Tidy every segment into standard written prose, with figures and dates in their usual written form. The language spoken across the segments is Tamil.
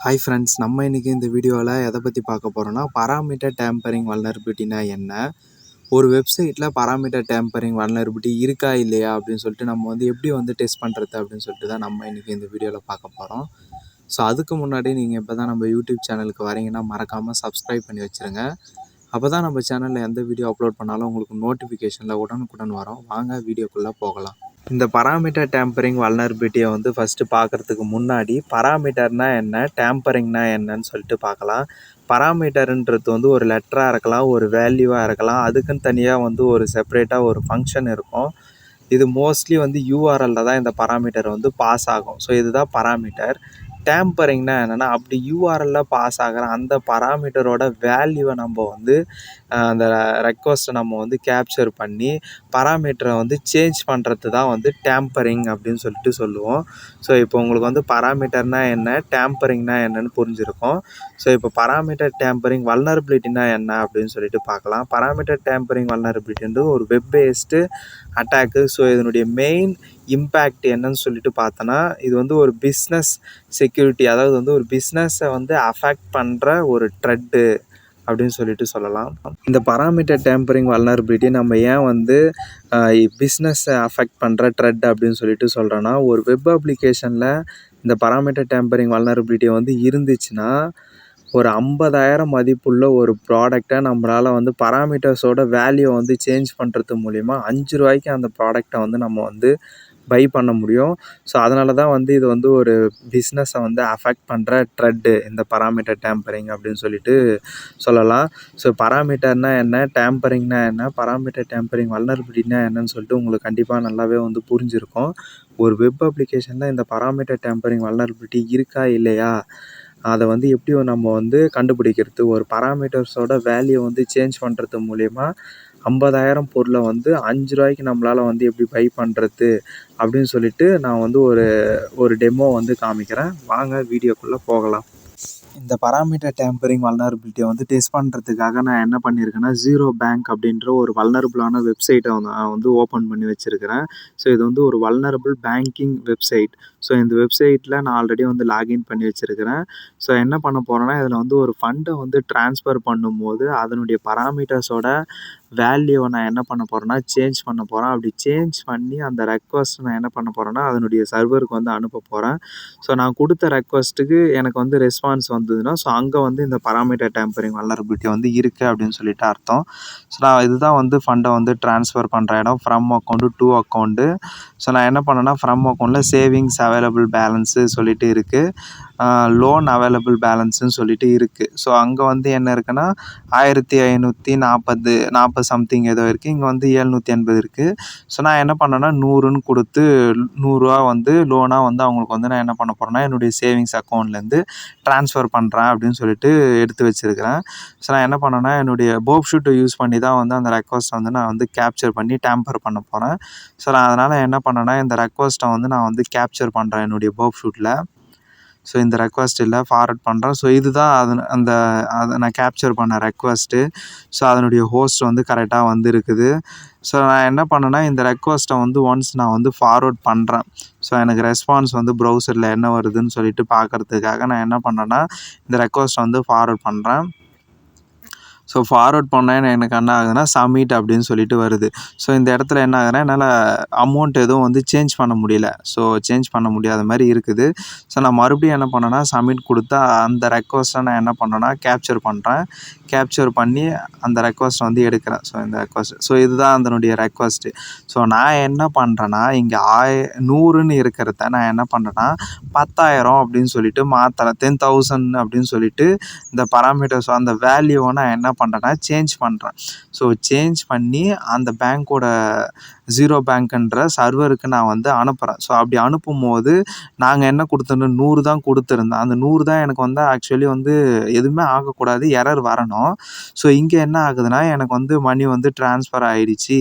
ஹாய் ஃப்ரெண்ட்ஸ், நம்ம இன்றைக்கி இந்த வீடியோவில் எதை பற்றி பார்க்க போகிறோன்னா, பராமீட்டர் டேம்பரிங் வல்னரபிலிட்டினா என்ன, ஒரு வெப்சைட்டில் பராமீட்டர் டேம்பரிங் வல்னரபிலிட்டி இருக்கா இல்லையா அப்படின்னு சொல்லிட்டு நம்ம எப்படி டெஸ்ட் பண்ணுறது அப்படின்னு சொல்லிட்டு தான் நம்ம இன்றைக்கி இந்த வீடியோவில் பார்க்க போகிறோம். ஸோ அதுக்கு முன்னாடி நீங்கள் இப்போ தான் நம்ம யூடியூப் சேனலுக்கு வரீங்கன்னா மறக்காமல் சப்ஸ்கிரைப் பண்ணி வச்சுருங்க. அப்போ தான் நம்ம சேனலில் எந்த வீடியோ அப்லோட் பண்ணாலும் உங்களுக்கு நோட்டிஃபிகேஷனில் உடனுக்குடன் வரும். வாங்க வீடியோக்குள்ளே போகலாம். இந்த பராமீட்டர் டேம்பரிங் வல்னரபிலிட்டியை ஃபஸ்ட்டு பார்க்குறதுக்கு முன்னாடி பராமீட்டர்னால் என்ன, டேம்பரிங்னா என்னன்னு சொல்லிட்டு பார்க்கலாம். பராமீட்டருன்றது ஒரு லெட்டராக இருக்கலாம், ஒரு வேல்யூவாக இருக்கலாம். அதுக்குன்னு தனியாக ஒரு செப்பரேட்டாக ஒரு ஃபங்க்ஷன் இருக்கும். இது மோஸ்ட்லி யூஆர்எல்ல தான் இந்த பராமீட்டர் பாஸ் ஆகும். ஸோ இதுதான் பராமீட்டர். டேம்பரிங்னா என்னென்னா, அப்படி யூஆர்எல்ல பாஸ் ஆகிற அந்த பராமீட்டரோட வேல்யூவை நம்ம அந்த ரெக்வஸ்ட்டை நம்ம கேப்சர் பண்ணி பராமீட்டரை சேஞ்ச் பண்ணுறது தான் டேம்பரிங் அப்படின்னு சொல்லிட்டு சொல்லுவோம். ஸோ இப்போ உங்களுக்கு பராமீட்டர்னா என்ன, டேம்பரிங்னா என்னன்னு புரிஞ்சிருக்கும். ஸோ இப்போ பராமீட்டர் டேம்பரிங் வல்னரபிலிட்டினா என்ன அப்படின்னு சொல்லிட்டு பார்க்கலாம். பராமீட்டர் டேம்பரிங் வல்னரபிலிட்டின்றது ஒரு வெப் பேஸ்டு அட்டாக்கு. ஸோ இதனுடைய மெயின் இம்பேக்ட் என்னன்னு சொல்லிட்டு பார்த்தோன்னா, இது ஒரு பிஸ்னஸ் செக்யூரிட்டி, அதாவது ஒரு பிஸ்னஸை அஃபெக்ட் பண்ணுற ஒரு த்ரெட்டு அப்படின்னு சொல்லிட்டு சொல்லலாம். இந்த பராமீட்டர் டேம்பரிங் வல்னரபிலிட்டி நம்ம ஏன் பிஸ்னஸை அஃபெக்ட் பண்ணுற த்ரெட் அப்படின்னு சொல்லிட்டு சொல்கிறோன்னா, ஒரு வெப் அப்ளிகேஷனில் இந்த பராமீட்டர் டேம்பரிங் வல்னரபிலிட்டி இருந்துச்சுன்னா, ஒரு 50,000 மதிப்புள்ள ஒரு ப்ராடக்டை நம்மளால் பராமீட்டர்ஸோட வேல்யூ சேஞ்ச் பண்ணுறது மூலிமா ₹5 அந்த ப்ராடக்டை நம்ம பை பண்ண முடியும். ஸோ அதனால தான் இது ஒரு பிஸ்னஸை அஃபெக்ட் பண்ணுற த்ரெட்டு, இந்த பராமீட்டர் டேம்பரிங் அப்படின்னு சொல்லிட்டு சொல்லலாம். ஸோ பராமீட்டர்னா என்ன, டேம்பரிங்னா என்ன, பராமீட்டர் டேம்பரிங் வல்னரபிலிட்டினா என்னன்னு சொல்லிட்டு உங்களுக்கு கண்டிப்பாக நல்லாவே புரிஞ்சிருக்கும். ஒரு வெப் அப்ளிகேஷனில் இந்த பராமீட்டர் டேம்பரிங் வல்னரபிலிட்டி இருக்கா இல்லையா, அதை எப்படி நம்ம கண்டுபிடிக்கிறது, ஒரு பராமீட்டர்ஸோட வேல்யூ சேஞ்ச் பண்ணுறது மூலிமா 50,000 பொருளை ₹5 நம்மளால் எப்படி பை பண்ணுறது அப்படின்னு சொல்லிட்டு நான் ஒரு டெமோ காமிக்கிறேன். வாங்க வீடியோக்குள்ளே போகலாம். இந்த பராமீட்டர் டேம்பரிங் வல்னரபிலிட்டியை டெஸ்ட் பண்ணுறதுக்காக நான் என்ன பண்ணியிருக்கேன்னா, ஜீரோ பேங்க் அப்படின்ற ஒரு வல்னரபிளான வெப்சைட்டை நான் ஓப்பன் பண்ணி வச்சுருக்கிறேன். ஸோ இது ஒரு வல்னரபிள் பேங்கிங் வெப்சைட். ஸோ இந்த வெப்சைட்டில் நான் ஆல்ரெடி லாகின் பண்ணி வச்சுருக்கிறேன். ஸோ என்ன பண்ண போகிறேன்னா, இதில் ஒரு ஃபண்டை ட்ரான்ஸ்ஃபர் பண்ணும்போது அதனுடைய பராமீட்டர்ஸோட வேல்யூவை நான் என்ன பண்ண போகிறேன்னா சேஞ்ச் பண்ண போகிறேன். அப்படி சேஞ்ச் பண்ணி அந்த ரெக்வஸ்ட் நான் என்ன பண்ண போகிறேன்னா அதனுடைய சர்வருக்கு அனுப்ப போகிறேன். ஸோ நான் கொடுத்த ரெக்வஸ்ட்டுக்கு எனக்கு ரெஸ்பான்ஸ் வந்ததுன்னா, ஸோ அங்கே இந்த பராமீட்டர் டேம்பரிங் வல்னரபிலிட்டி இருக்குது அப்படின்னு சொல்லிட்டு அர்த்தம். ஸோ நான் இதுதான் ஃபண்டை ட்ரான்ஸ்ஃபர் பண்ணுற இடம், from account to account. So நான் என்ன பண்ணேன்னா, ஃப்ரம் அக்கௌண்ட்டில் சேவிங்ஸ் அவைலபிள் பேலன்ஸு சொல்லிட்டு இருக்குது, லோன் அவைலபிள் பேலன்ஸுன்னு சொல்லிட்டு இருக்குது. ஸோ அங்கே என்ன இருக்குன்னா 1540 சம்திங் ஏதோ இருக்குது. இங்கே 780 இருக்குது. ஸோ நான் என்ன பண்ணேன்னா 100ன்னு கொடுத்து ₹100 லோனாக அவங்களுக்கு நான் என்ன பண்ண போகிறேன்னா என்னுடைய சேவிங்ஸ் அக்கௌண்ட்லேருந்து ட்ரான்ஸ்ஃபர் பண்ணுறேன் அப்படின்னு சொல்லிட்டு எடுத்து வச்சுருக்கிறேன். ஸோ நான் என்ன பண்ணேன்னா என்னுடைய போப் ஷூட்டை யூஸ் பண்ணி தான் அந்த ரெக்வஸ்ட்டை நான் கேப்சர் பண்ணி டேம்பர் பண்ண போகிறேன். ஸோ நான் அதனால் என்ன பண்ணேன்னா இந்த ரெக்வஸ்ட்டை நான் கேப்சர் பண்ணுறேன் என்னுடைய போப் ஷூட்டில். ஸோ இந்த ரெக்வஸ்ட் இல்லை, ஃபார்வர்ட் பண்ணுறேன். ஸோ இதுதான் அதை நான் கேப்சர் பண்ண ரெக்வஸ்ட்டு. ஸோ அதனுடைய ஹோஸ்ட் கரெக்டாக இருக்குது. ஸோ நான் என்ன பண்ணேன்னா இந்த ரெக்வஸ்ட்டை ஒன்ஸ் நான் ஃபார்வர்ட் பண்ணுறேன். ஸோ எனக்கு ரெஸ்பான்ஸ் ப்ரௌசரில் என்ன வருதுன்னு சொல்லிட்டு பார்க்குறதுக்காக நான் என்ன பண்ணேன்னா இந்த ரெக்வஸ்ட்டை ஃபார்வர்ட் பண்ணுறேன். ஸோ ஃபார்வர்ட் பண்ணேன் எனக்கு என்ன ஆகுதுன்னா சப்மிட் அப்படின்னு சொல்லிட்டு வருது. ஸோ இந்த இடத்துல என்ன ஆகுதுன்னா என்னால் அமௌண்ட் எதுவும் சேஞ்ச் பண்ண முடியல. ஸோ சேஞ்ச் பண்ண முடியாத மாதிரி இருக்குது. ஸோ நான் மறுபடியும் என்ன பண்ணேன்னா சப்மிட் கொடுத்தா அந்த ரெக்வஸ்ட்டை நான் என்ன பண்ணேன்னா கேப்சர் பண்ணுறேன். கேப்சர் பண்ணி அந்த ரெக்வஸ்ட் எடுக்கிறேன். ஸோ இந்த ரெக்வஸ்ட், ஸோ இதுதான் அதனுடைய ரெக்வஸ்ட்டு. ஸோ நான் என்ன பண்ணுறேன்னா இங்கே 100ன்னு இருக்கிறத நான் என்ன பண்ணுறேன்னா 10,000 அப்படின்னு சொல்லிட்டு மாற்றுறேன். 10,000 அப்படின்னு சொல்லிட்டு இந்த பராமீட்டர்ஸ் அந்த வேல்யூவை நான் என்ன பண்ணுறேன்னா சேஞ்ச் பண்ணுறேன். ஸோ சேஞ்ச் பண்ணி அந்த பேங்க்கோட ஜீரோ பேங்க்ன்ற சர்வருக்கு நான் அனுப்புகிறேன். ஸோ அப்படி அனுப்பும்போது நாங்கள் என்ன கொடுத்துருந்தோம், 100 தான் கொடுத்துருந்தேன். அந்த 100 தான் எனக்கு ஆக்சுவலி எதுவுமே ஆகக்கூடாது, எரர் வரணும். ஸோ இங்கே என்ன ஆகுதுன்னா எனக்கு மணி ட்ரான்ஸ்ஃபர் ஆகிடுச்சு,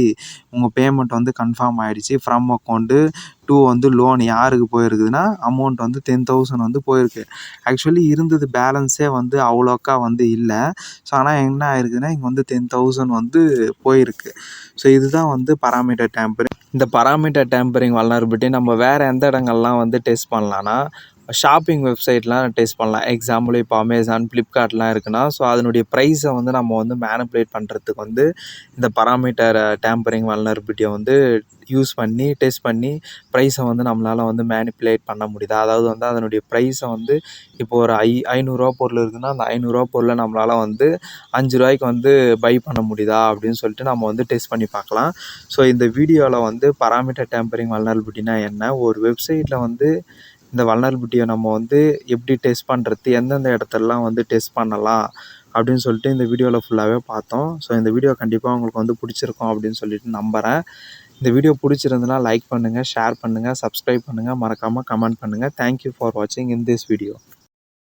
உங்கள் பேமெண்ட் கன்ஃபார்ம் ஆகிடுச்சு, ஃப்ரம் அக்கௌண்ட்டு டு லோன் யாருக்கு போயிருக்குதுன்னா அமௌண்ட் 10,000 போயிருக்கு. ஆக்சுவலி இருந்தது பேலன்ஸே அவ்வளோக்கா இல்லை. ஸோ ஆனால் என்ன ஆயிருக்குதுன்னா இங்கே 10,000 போயிருக்கு. ஸோ இதுதான் பராமீட்டர் டேம்பரிங். இந்த பராமீட்டர் டேம்பரிங் வல்னரபிலிட்டி நம்ம வேறு எந்த இடங்கள்லாம் டெஸ்ட் பண்ணலான்னா, ஷாப்பிங் வெப்சைட்லாம் டெஸ்ட் பண்ணலாம். எக்ஸாம்பிள் இப்போ அமேசான், ஃப்ளிப்கார்ட்லாம் இருக்குன்னா, ஸோ அதனுடைய ப்ரைஸை வந்து நம்ம வந்து மேனிபுலேட் பண்ணுறதுக்கு வந்து இந்த பராமீட்டர் டேம்பரிங் வல்னரபிலிட்டியை வந்து யூஸ் பண்ணி டெஸ்ட் பண்ணி ப்ரைஸை வந்து நம்மளால் வந்து மேனிப்புலேட் பண்ண முடியுதா, அதாவது வந்து அதனுடைய ப்ரைஸை வந்து இப்போ ஒரு ₹500 பொருள் இருக்குதுன்னா அந்த ₹500 பொருளை நம்மளால் வந்து ₹5 வந்து பை பண்ண முடியுதா அப்படின்னு சொல்லிட்டு நம்ம வந்து டெஸ்ட் பண்ணி பார்க்கலாம். ஸோ இந்த வீடியோவில் வந்து பராமீட்டர் டேம்பரிங் வல்னரபிலிட்டினா என்ன, ஒரு வெப்சைட்டில் வந்து இந்த வல்னரபிலிட்டியை நம்ம வந்து எப்படி டெஸ்ட் பண்ணுறது, எந்தெந்த இடத்துலலாம் வந்து டெஸ்ட் பண்ணலாம் அப்படின்னு சொல்லிட்டு இந்த வீடியோவில் ஃபுல்லாகவே பார்த்தோம். ஸோ இந்த வீடியோ கண்டிப்பாக உங்களுக்கு வந்து பிடிச்சிருக்கும் அப்படின்னு சொல்லிட்டு நம்புகிறேன். இந்த வீடியோ பிடிச்சிருந்துன்னா லைக் பண்ணுங்கள், ஷேர் பண்ணுங்கள், சப்ஸ்கிரைப் பண்ணுங்கள், மறக்காமல் கமெண்ட் பண்ணுங்கள். தேங்க்யூ ஃபார் வாட்சிங் இன் திஸ் வீடியோ.